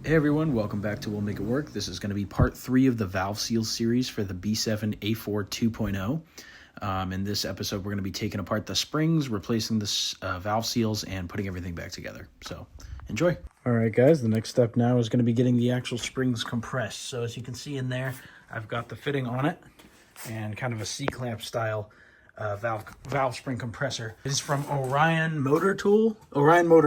Hey everyone, welcome back to We'll Make It Work. This is going to be part 3 of the valve seal series for the B7 A4 2.0. In this episode, we're going to be taking apart the springs, replacing the valve seals, and putting everything back together. So, enjoy. All right, guys, the next step now is going to be getting the actual springs compressed. So, as you can see in there, I've got the fitting on it and kind of a C-clamp style valve spring compressor. It is from Orion Motor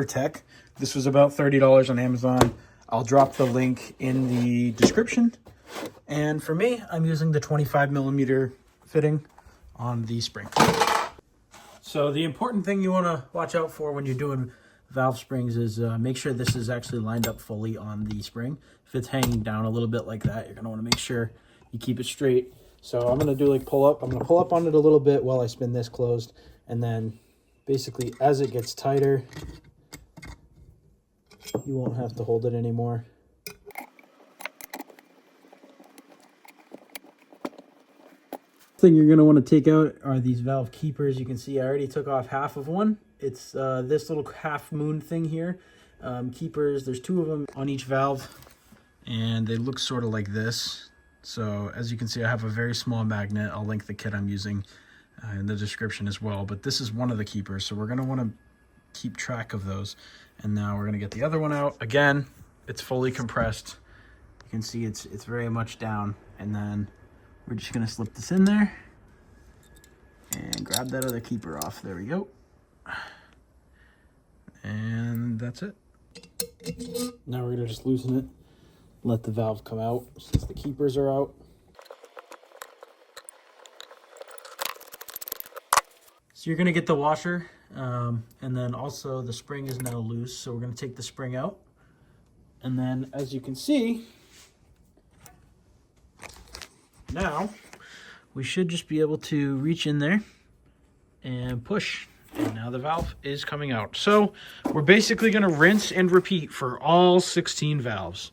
Tech. This was about $30 on Amazon. I'll drop the link in the description. And for me, I'm using the 25mm fitting on the spring. So the important thing you want to watch out for when you're doing valve springs is make sure this is actually lined up fully on the spring. If it's hanging down a little bit like that, you're going to want to make sure you keep it straight. So I'm going to do like pull up. I'm going to pull up on it a little bit while I spin this closed. And then basically as it gets tighter, you won't have to hold it anymore. Thing you're going to want to take out are these valve keepers. You can see I already took off half of one. It's this little half moon thing here. Keepers, there's 2 of them on each valve, and they look sort of like this. So as you can see, I have a very small magnet. I'll link the kit I'm using in the description as well. But this is one of the keepers, so we're going to want to keep track of those. And now we're going to get the other one out. Again, it's fully compressed. You can see it's very much down. And then we're just going to slip this in there and grab that other keeper off. There we go. And that's it. Now we're going to just loosen it, let the valve come out since the keepers are out. So you're going to get the washer, and then also the spring is now loose, so we're going to take the spring out. And then, as you can see, now we should just be able to reach in there and push. And now the valve is coming out. So we're basically going to rinse and repeat for all 16 valves.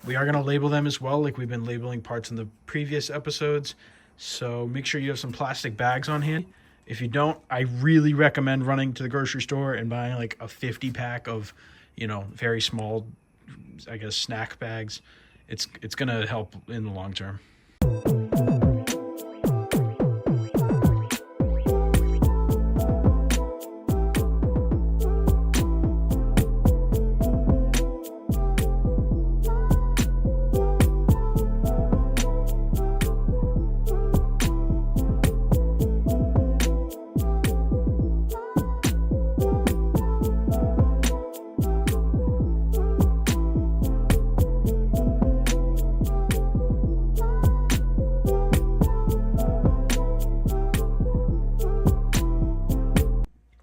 We are going to label them as well, like we've been labeling parts in the previous episodes. So make sure you have some plastic bags on hand. If you don't, I really recommend running to the grocery store and buying like a 50 pack of, very small, I guess, snack bags. It's going to help in the long term.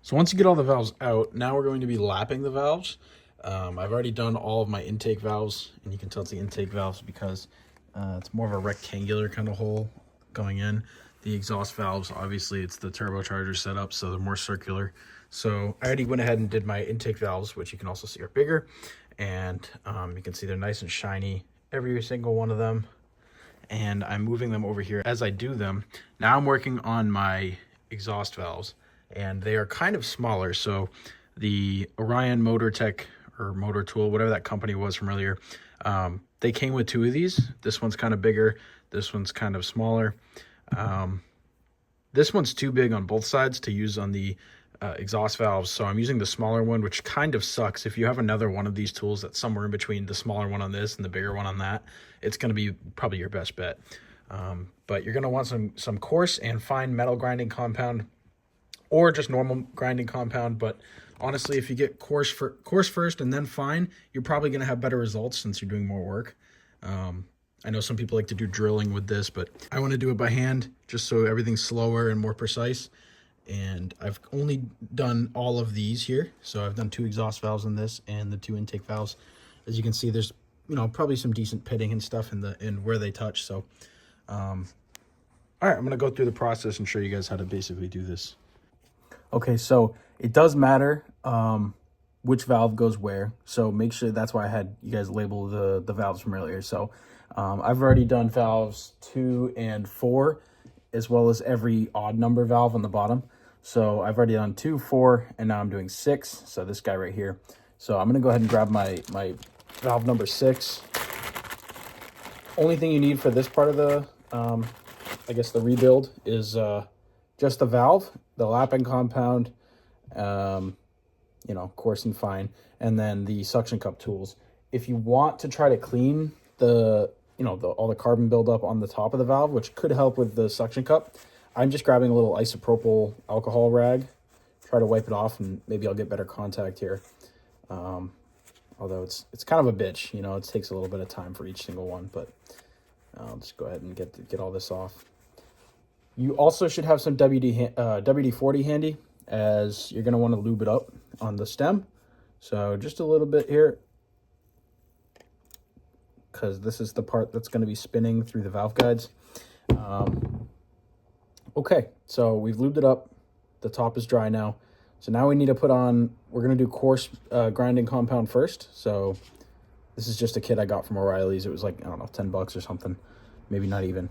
So once you get all the valves out, now we're going to be lapping the valves. I've already done all of my intake valves, and you can tell it's the intake valves because it's more of a rectangular kind of hole going in. The exhaust valves, obviously, it's the turbocharger setup, so they're more circular. So I already went ahead and did my intake valves, which you can also see are bigger. And you can see they're nice and shiny, every single one of them. And I'm moving them over here as I do them. Now I'm working on my exhaust valves, and they are kind of smaller. So the Orion Motor Tech or Motor Tool, whatever that company was from earlier, they came with 2 of these. This one's kind of bigger. This one's kind of smaller. This one's too big on both sides to use on the exhaust valves. So I'm using the smaller one, which kind of sucks. If you have another one of these tools that's somewhere in between the smaller one on this and the bigger one on that, it's going to be probably your best bet. But you're going to want some coarse and fine metal grinding compound, or just normal grinding compound. But honestly, if you get coarse first and then fine, you're probably going to have better results since you're doing more work. I know some people like to do drilling with this, but I want to do it by hand just so everything's slower and more precise. And I've only done all of these here. So I've done 2 exhaust valves in this and the 2 intake valves. As you can see, there's probably some decent pitting and stuff in where they touch. So all right, I'm going to go through the process and show you guys how to basically do this. Okay, so it does matter which valve goes where. So make sure, that's why I had you guys label the valves from earlier. So I've already done valves 2 and 4, as well as every odd number valve on the bottom. So I've already done 2, 4, and now I'm doing 6. So this guy right here. So I'm going to go ahead and grab my valve number 6. Only thing you need for this part of the, I guess the rebuild is just the valve, the lapping compound, you know, coarse and fine, and then the suction cup tools. If you want to try to clean the, you know, all the carbon buildup on the top of the valve, which could help with the suction cup, I'm just grabbing a little isopropyl alcohol rag, try to wipe it off, and maybe I'll get better contact here. Although it's kind of a bitch, you know, it takes a little bit of time for each single one, but I'll just go ahead and get all this off. You also should have some WD-40 handy, as you're going to want to lube it up on the stem. So just a little bit here, because this is the part that's going to be spinning through the valve guides. Okay, so we've lubed it up. The top is dry now. So now we need to put on, we're going to do coarse grinding compound first. So this is just a kit I got from O'Reilly's. It was like, I don't know, 10 bucks or something. Maybe not even.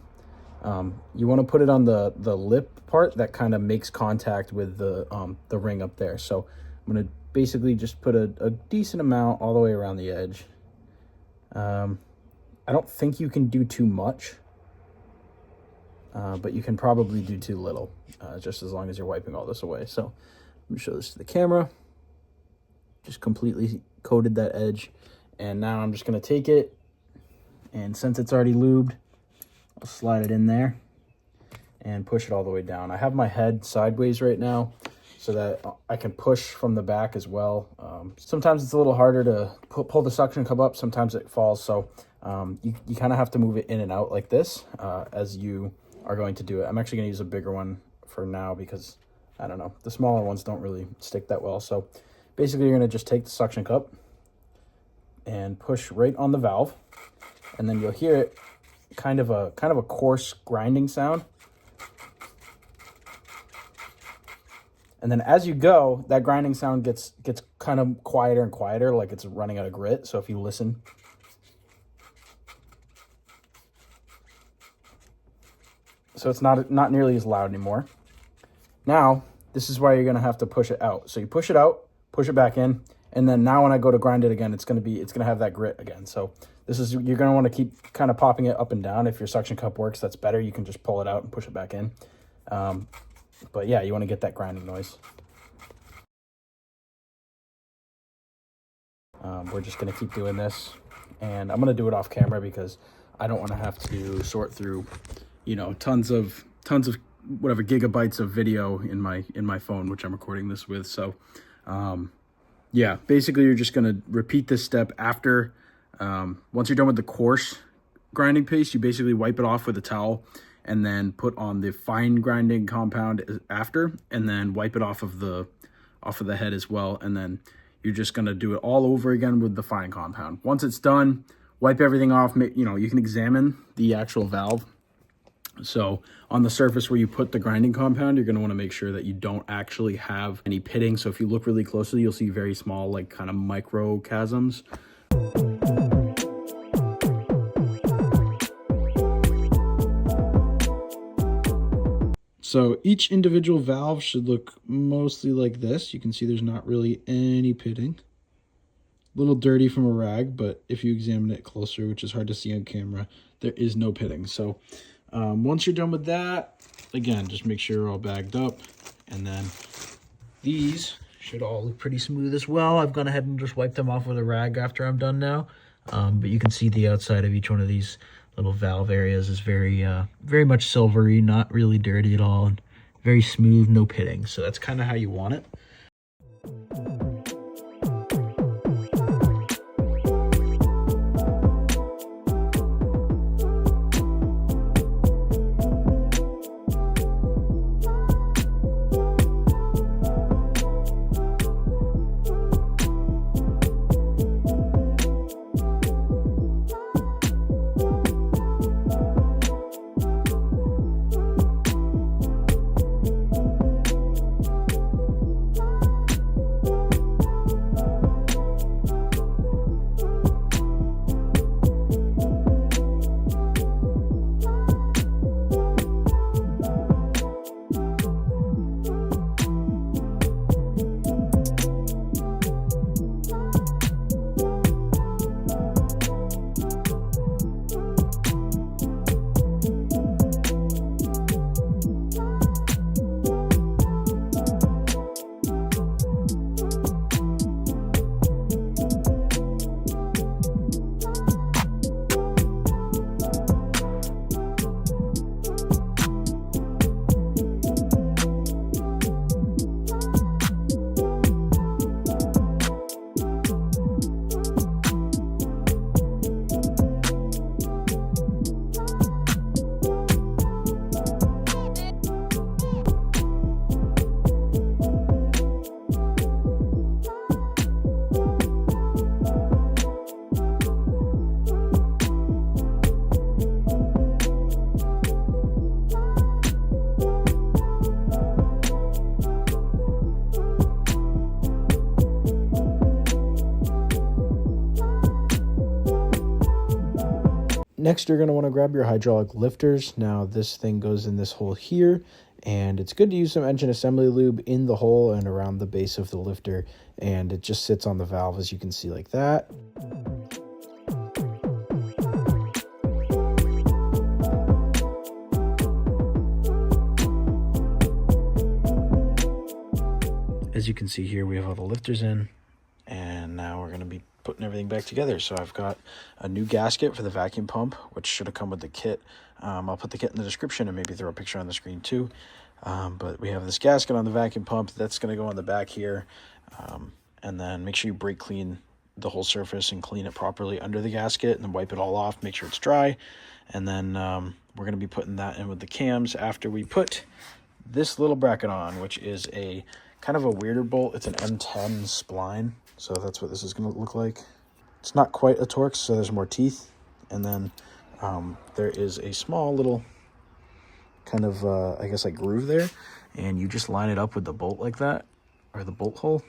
You want to put it on the lip part that kind of makes contact with the ring up there. So I'm going to basically just put a decent amount all the way around the edge. I don't think you can do too much, but you can probably do too little, just as long as you're wiping all this away. So let me show this to the camera. Just completely coated that edge. And now I'm just going to take it, and since it's already lubed, I'll slide it in there and push it all the way down. I have my head sideways right now so that I can push from the back as well. Sometimes it's a little harder to pull the suction cup up. Sometimes it falls. So you kind of have to move it in and out like this as you are going to do it. I'm actually going to use a bigger one for now because, I don't know, the smaller ones don't really stick that well. So basically you're going to just take the suction cup and push right on the valve, and then you'll hear it kind of a coarse grinding sound. And then as you go, that grinding sound gets kind of quieter and quieter, like it's running out of grit. So if you listen, so it's not nearly as loud anymore. Now this is why you're going to have to push it out. So you push it out, push it back in, and then now when I go to grind it again, it's going to have that grit again. So this is, you're going to want to keep kind of popping it up and down. If your suction cup works, that's better. You can just pull it out and push it back in. But yeah, you want to get that grinding noise. We're just going to keep doing this, and I'm going to do it off camera because I don't want to have to sort through, you know, tons of whatever gigabytes of video in my phone, which I'm recording this with. So yeah, basically you're just going to repeat this step after. Once you're done with the coarse grinding paste, you basically wipe it off with a towel and then put on the fine grinding compound after, and then wipe it off of the head as well. And then you're just going to do it all over again with the fine compound. Once it's done, wipe everything off. You know, you can examine the actual valve. So on the surface where you put the grinding compound, you're going to want to make sure that you don't actually have any pitting. So if you look really closely, you'll see very small, like kind of micro chasms. So each individual valve should look mostly like this. You can see there's not really any pitting. A little dirty from a rag, but if you examine it closer, which is hard to see on camera, there is no pitting. So once you're done with that, again, just make sure you're all bagged up. And then these should all look pretty smooth as well. I've gone ahead and just wiped them off with a rag after I'm done now. But you can see the outside of each one of these little valve areas is very much silvery, not really dirty at all, and very smooth, no pitting. So that's kind of how you want it. next you're going to want to grab your hydraulic lifters. Now this thing goes in this hole here, and it's good to use some engine assembly lube in the hole and around the base of the lifter, and it just sits on the valve, as you can see, like that. As you can see here, we have all the lifters in, and now we're going to be putting everything back together. So I've got a new gasket for the vacuum pump, which should have come with the kit. I'll put the kit in the description and maybe throw a picture on the screen too. But we have this gasket on the vacuum pump that's going to go on the back here. And then make sure you brake clean the whole surface and clean it properly under the gasket, and then wipe it all off, make sure it's dry. And then we're going to be putting that in with the cams after we put this little bracket on, which is a kind of a weirder bolt. It's an M10 spline. So that's what this is going to look like. It's not quite a Torx, so there's more teeth. And then there is a small little kind of, I guess, like groove there. And you just line it up with the bolt like that, or the bolt hole.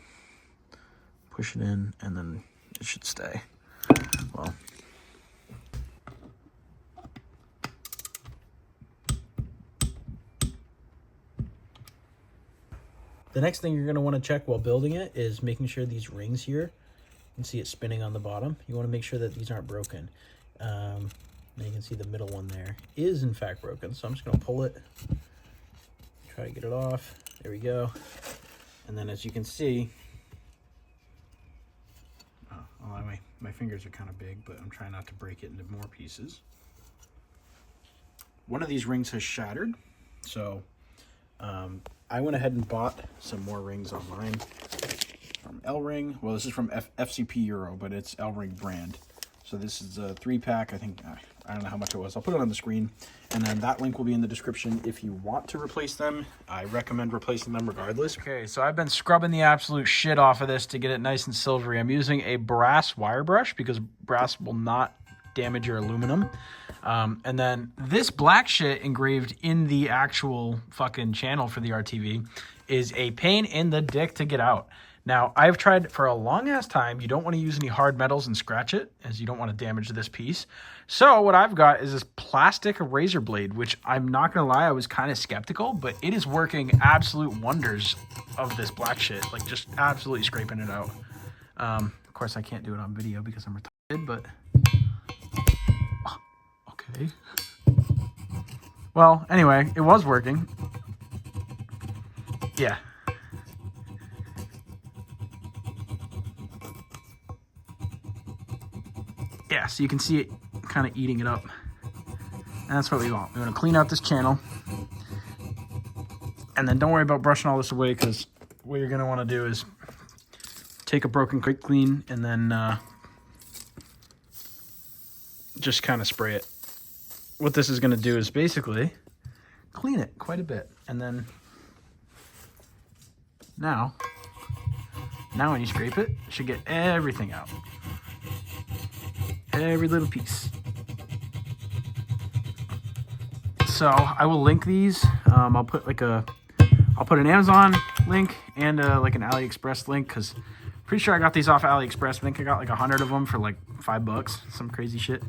Push it in, and then it should stay. Well, the next thing you're going to want to check while building it is making sure these rings here, you can see it spinning on the bottom. You want to make sure that these aren't broken. Now you can see the middle one there is in fact broken. So I'm just going to pull it, try to get it off. There we go. And then as you can see, my fingers are kind of big, but I'm trying not to break it into more pieces. One of these rings has shattered. So I went ahead and bought some more rings online from L-Ring. Well, this is from FCP Euro, but it's L-Ring brand. So this is a 3-pack. I think, I don't know how much it was. I'll put it on the screen. And then that link will be in the description if you want to replace them. I recommend replacing them regardless. Okay, so I've been scrubbing the absolute shit off of this to get it nice and silvery. I'm using a brass wire brush because brass will not damage your aluminum. And then this black shit engraved in the actual fucking channel for the RTV is a pain in the dick to get out. Now, I've tried for a long ass time. You don't want to use any hard metals and scratch it, as you don't want to damage this piece. So what I've got is this plastic razor blade, which I'm not going to lie, I was kind of skeptical, but it is working absolute wonders of this black shit. Like, just absolutely scraping it out. Of course, I can't do it on video because I'm retarded, but... Okay. Well, anyway, it was working. Yeah. Yeah, so you can see it kind of eating it up. And that's what we want. We want to clean out this channel. And then don't worry about brushing all this away, because what you're going to want to do is take a broken quick clean and then just kind of spray it. What this is going to do is basically clean it quite a bit. And then now when you scrape it, it should get everything out. Every little piece. So I will link these. I'll put an Amazon link and like an AliExpress link, because pretty sure I got these off AliExpress. I think I got like 100 of them for like $5, some crazy shit.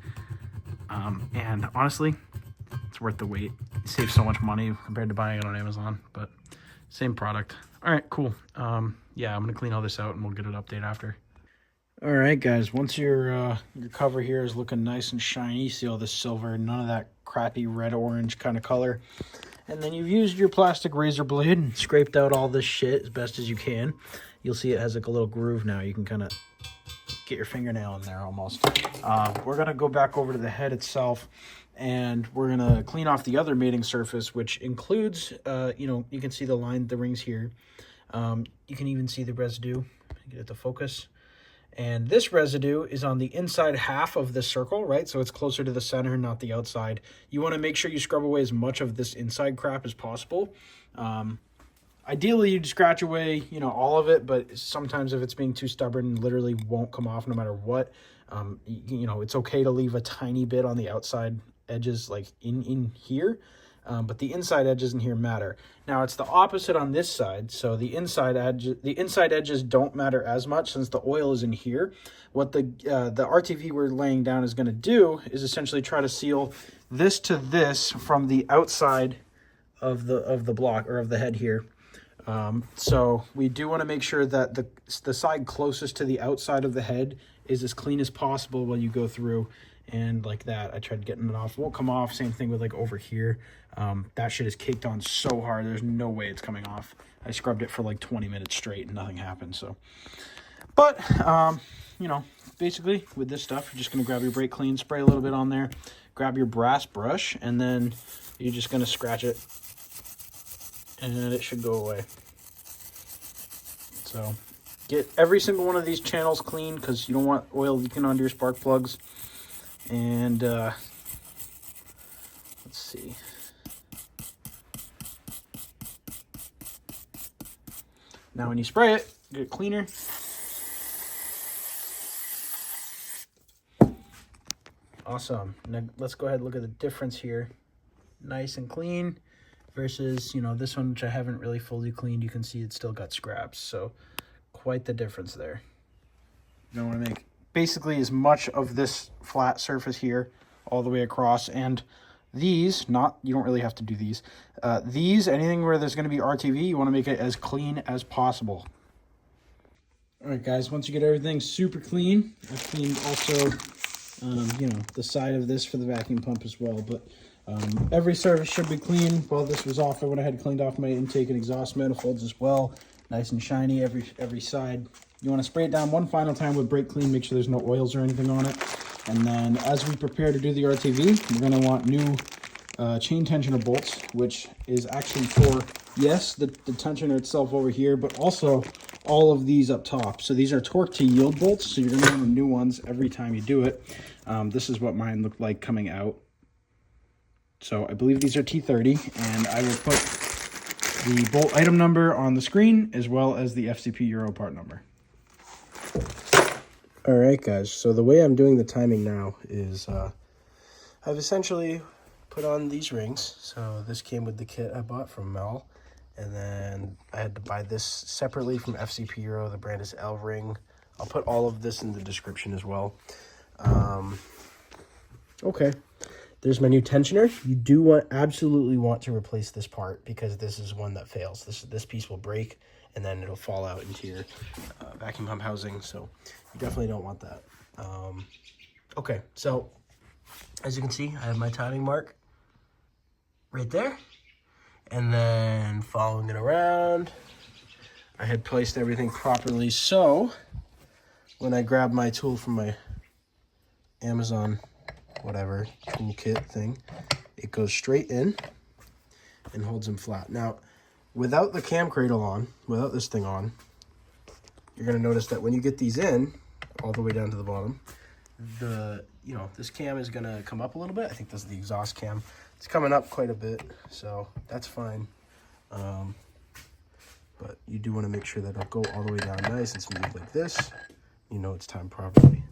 And honestly, it's worth the wait. It saves so much money compared to buying it on Amazon, but same product. All right, cool. Yeah, I'm gonna clean all this out and we'll get an update after. All right, guys, once your cover here is looking nice and shiny, you see all this silver, none of that crappy red-orange kind of color. And then you've used your plastic razor blade and scraped out all this shit as best as you can. You'll see it has like a little groove now. You can kind of get your fingernail in there almost. We're going to go back over to the head itself, and we're going to clean off the other mating surface, which includes, you can see the rings here. You can even see the residue. Get it to focus. And this residue is on the inside half of the circle, right? So it's closer to the center, not the outside. You want to make sure you scrub away as much of this inside crap as possible. Ideally, you'd scratch away, all of it, but sometimes if it's being too stubborn, literally won't come off no matter what. It's okay to leave a tiny bit on the outside edges, like in here. but the inside edges in here matter. Now it's the opposite on this side, so the inside edges don't matter as much since the oil is in here. What the RTV we're laying down is going to do is essentially try to seal this to this from the outside of the block, or of the head here. So we do want to make sure that the side closest to the outside of the head is as clean as possible while you go through. And like that, I tried getting it off. It won't come off. Same thing with like over here. That shit is caked on so hard. There's no way it's coming off. I scrubbed it for like 20 minutes straight and nothing happened. So, but, you know, basically with this stuff, you're just going to grab your brake clean, spray a little bit on there, grab your brass brush, and then you're just going to scratch it. And it should go away. So get every single one of these channels clean because you don't want oil leaking onto your spark plugs. And let's see. Now when you spray it, get it cleaner. Awesome. Now let's go ahead and look at the difference here. Nice and clean versus, you know, this one, which I haven't really fully cleaned. You can see it's still got scraps. So quite the difference there. You don't want to make basically as much of this flat surface here all the way across, and these, you don't really have to do these. Anything where there's going to be RTV, you want to make it as clean as possible. All right, guys, once you get everything super clean, I've cleaned also, you know, the side of this for the vacuum pump as well, but every surface should be clean. While this was off, I went ahead and cleaned off my intake and exhaust manifolds as well. Nice and shiny every side. You want to spray it down one final time with brake clean, make sure there's no oils or anything on it. And then as we prepare to do the RTV, we're going to want new chain tensioner bolts, which is actually for, yes, the tensioner itself over here, but also all of these up top. So these are torque to yield bolts, so you're going to want new ones every time you do it. This is what mine looked like coming out. So I believe these are T30, and I will put the bolt item number on the screen as well as the FCP Euro part number. All right, guys, so the way I'm doing the timing now is I've essentially put on these rings. So this came with the kit I bought from Mel, and then I had to buy this separately from FCP Euro. The brand is L-Ring. I'll put all of this in the description as well. Okay, there's my new tensioner. You do absolutely want to replace this part because this is one that fails. This piece will break, and then it'll fall out into your vacuum pump housing, so you definitely don't want that. Okay, so as you can see, I have my timing mark right there, and then following it around, I had placed everything properly, so when I grab my tool from my Amazon whatever toolkit thing, it goes straight in and holds them flat. Now, without the cam cradle on, without this thing on, you're going to notice that when you get these in, all the way down to the bottom, this cam is going to come up a little bit. I think this is the exhaust cam. It's coming up quite a bit, so that's fine. But you do want to make sure that it'll go all the way down nice and smooth like this. You know it's timed properly.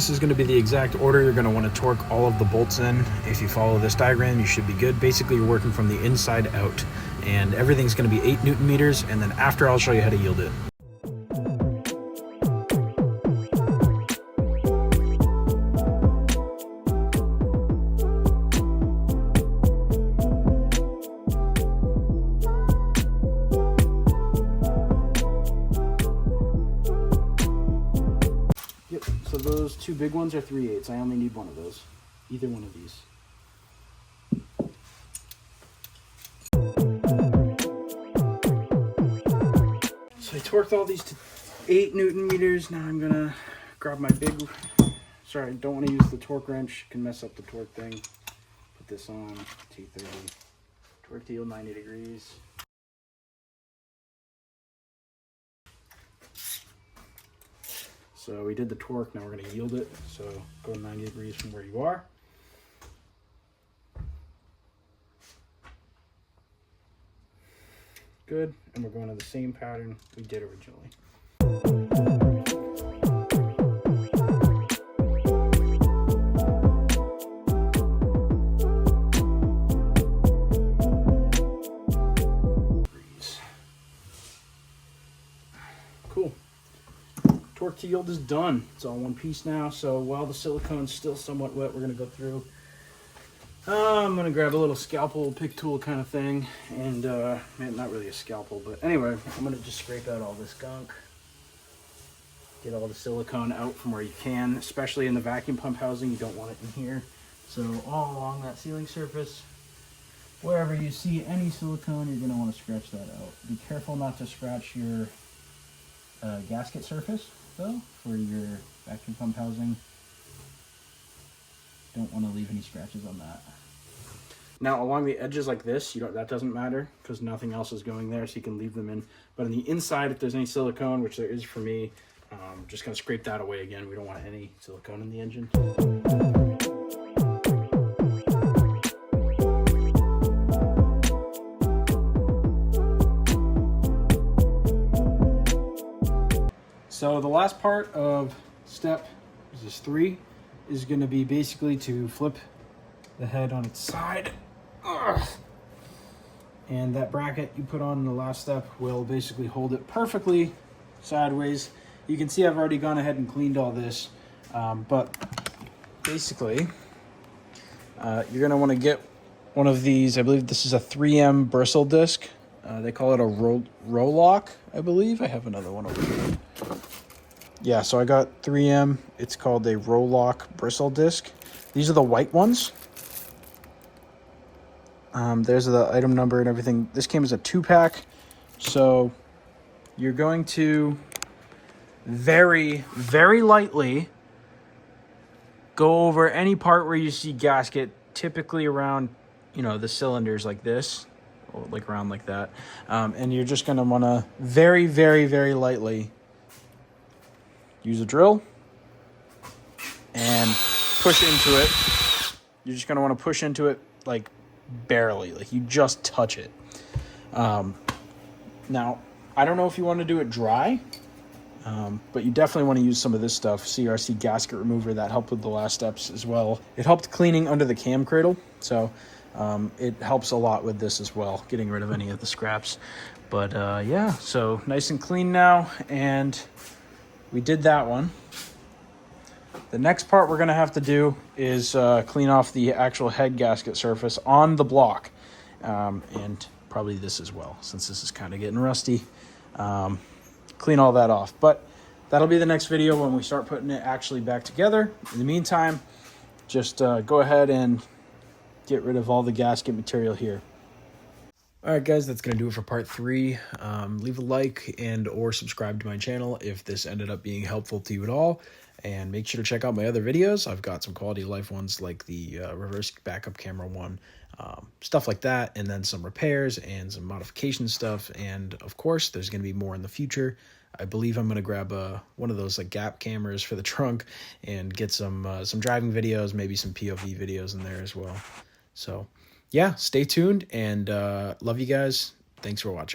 this is going to be the exact order you're going to want to torque all of the bolts in. If you follow this diagram, you should be good. Basically, you're working from the inside out, and everything's going to be 8 Newton meters, and then after I'll show you how to yield it. So those two big ones are 3/8. I only need one of those. Either one of these. So I torqued all these to 8 Newton meters. Now I'm gonna grab my big, sorry, I don't want to use the torque wrench. Can mess up the torque thing. Put this on, T30. Torque to yield 90 degrees. So we did the torque, now we're going to yield it. So go 90 degrees from where you are. Good, and we're going to the same pattern we did originally. Cool. Torque to yield is done. It's all one piece now. So while the silicone's still somewhat wet, we're going to go through. I'm going to grab a little scalpel, pick tool kind of thing. And man, not really a scalpel, but anyway, I'm going to just scrape out all this gunk. Get all the silicone out from where you can, especially in the vacuum pump housing. You don't want it in here. So all along that sealing surface, wherever you see any silicone, you're going to want to scratch that out. Be careful not to scratch your gasket surface though for your vacuum pump housing. Don't want to leave any scratches on that. Now along the edges like this, that doesn't matter because nothing else is going there, so you can leave them in. But on the inside, if there's any silicone, which there is for me, just gonna scrape that away again. We don't want any silicone in the engine. So the last part of step, this is 3, is going to be basically to flip the head on its side. Ugh. And that bracket you put on in the last step will basically hold it perfectly sideways. You can see I've already gone ahead and cleaned all this, but basically you're going to want to get one of these. I believe this is a 3M bristle disc. They call it a Roloc, I believe. I have another one over here. Yeah, so I got 3M. It's called a Roloc bristle disc. These are the white ones. There's the item number and everything. This came as a 2-pack. So you're going to very, very lightly go over any part where you see gasket, typically around, the cylinders like this, or like around like that. And you're just going to want to very, very, very lightly use a drill and push into it. You're just going to want to push into it like barely, like you just touch it. Now, I don't know if you want to do it dry, but you definitely want to use some of this stuff, CRC gasket remover. That helped with the last steps as well. It helped cleaning under the cam cradle, so it helps a lot with this as well, getting rid of any of the scraps. But yeah, so nice and clean now, and we did that one. The next part we're going to have to do is clean off the actual head gasket surface on the block, and probably this as well, since this is kind of getting rusty. Clean all that off, but that'll be the next video when we start putting it actually back together. In the meantime, just go ahead and get rid of all the gasket material here. All right, guys, that's going to do it for part 3. Leave a like and or subscribe to my channel if this ended up being helpful to you at all. And make sure to check out my other videos. I've got some quality of life ones like the reverse backup camera one, stuff like that, and then some repairs and some modification stuff. And of course, there's going to be more in the future. I believe I'm going to grab one of those like gap cameras for the trunk and get some driving videos, maybe some POV videos in there as well. So yeah, stay tuned, and love you guys. Thanks for watching.